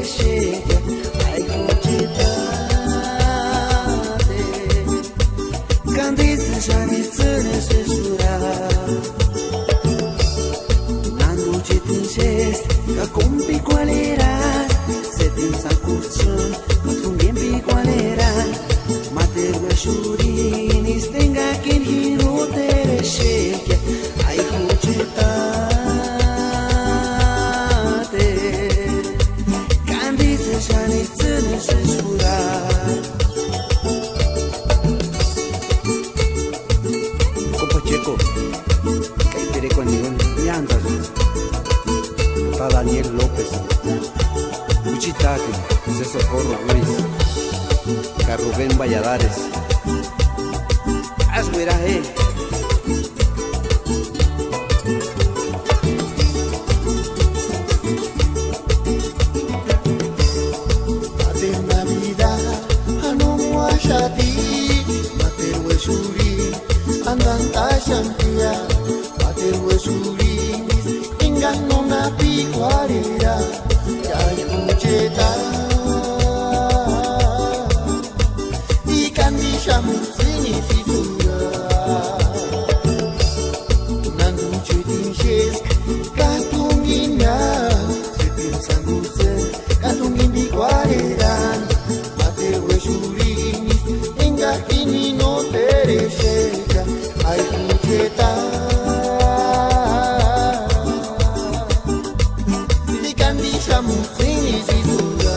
tereșetea, ai cucetate. Candiță și-ani țână și jura, n-am duce tânșesc, ca cum picoaleras, se timp s-a curțun, cum bien picoaleras, matergă șurini, stânga chin hinu tereșetea, ai cucetate. Candiță și-ani țână și jura. Checo, que hay tere con ningún llantas. Está Daniel López, Uchitaque, José Socorro Ruiz, Carrubén Valladares. Asguera, Ate Navidad, ano muashati, materwe shuri. Andan tashantia, materwe surinis, engano na picuarera, ya escucheta. Y candisha mutsini fisura, nanduche tinches, katungina, setin sanguse, katungin picuarera, materwe surinis, engahini no tereshe. Ai cucetate, di candisha mutsini zizura.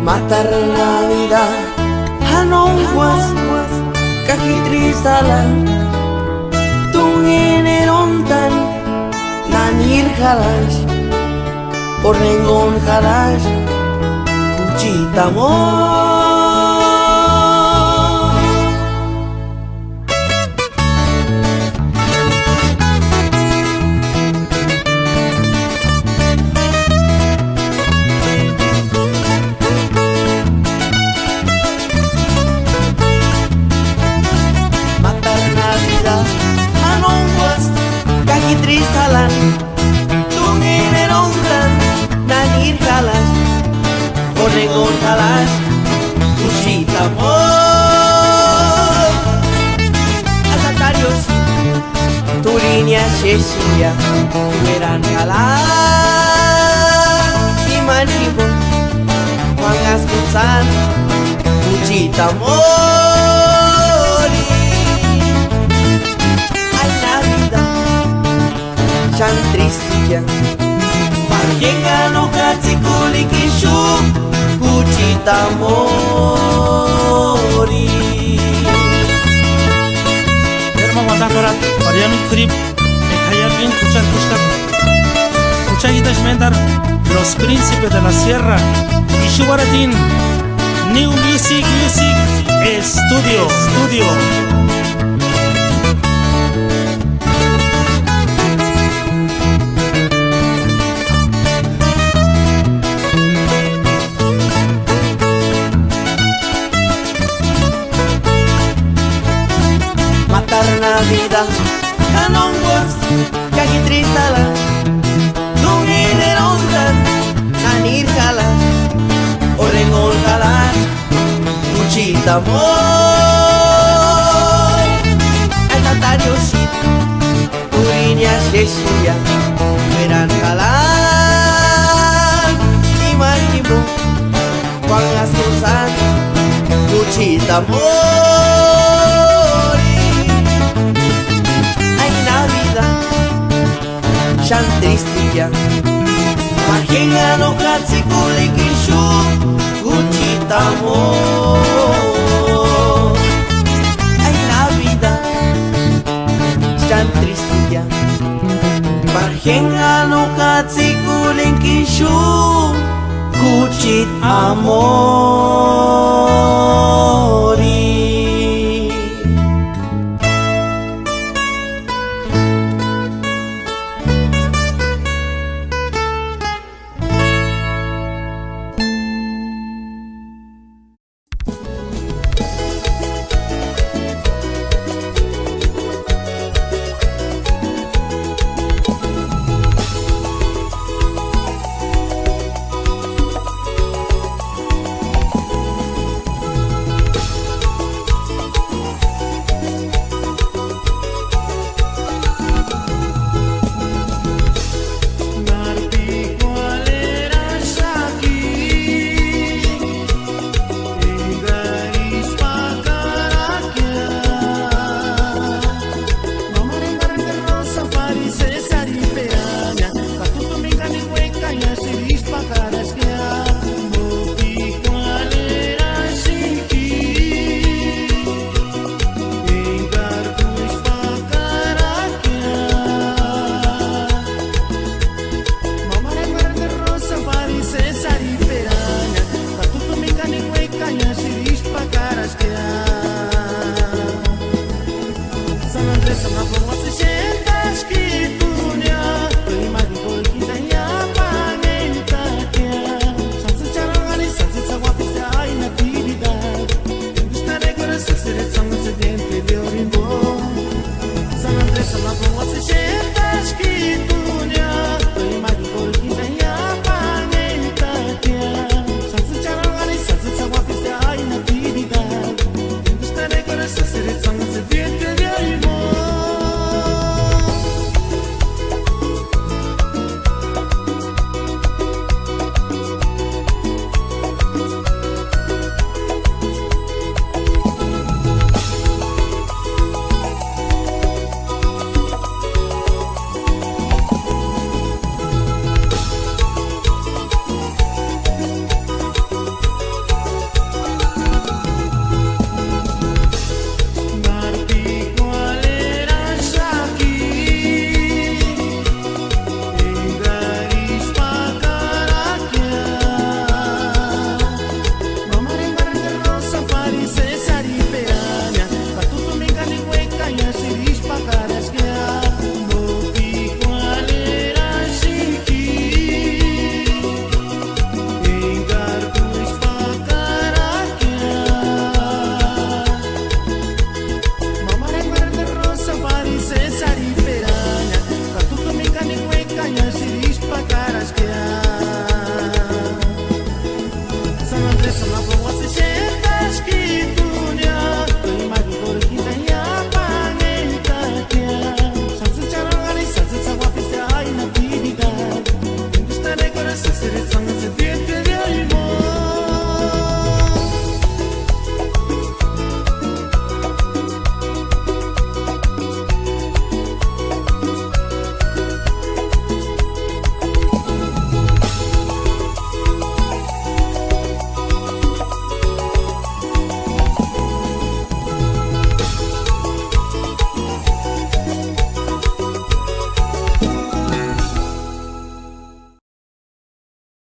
matar Navidad hanongwas kahitrisalan tunginerontan nanir halash ornengon halash kuchi cuchita amor. Matar Navidad anongwas kaki tristalan tungin erongkan nangir kalas orengon kalas cuchita amor. Atatarios turinya Cecilia tueran kalas iman ibu mangas kutsan cuchita amor. Ay Navidad tan tristilla Parjenga no katsikuli kishu cuchita amori. Herma Guadalajara, Pariami Crip, Ecayapin, Cuchan Cuchcat, Cuchaguitas Mendar, Los Príncipes de la Sierra, Ishubaratin, New Music, Studio. Matar Navidad kanongwas kaki tristala tungin erongkan nanir kalas orengon kalas cuchita amor. Atatarios turinya Cecilia tueran kalas iman ibu pangas kutsan cuchita amor. Ay Navidad tan tristilla Parjenga no katsikuli kishu cuchita amor. Ay Navidad tan tristilla Parjenga no katsikuli kishu cuchita amor.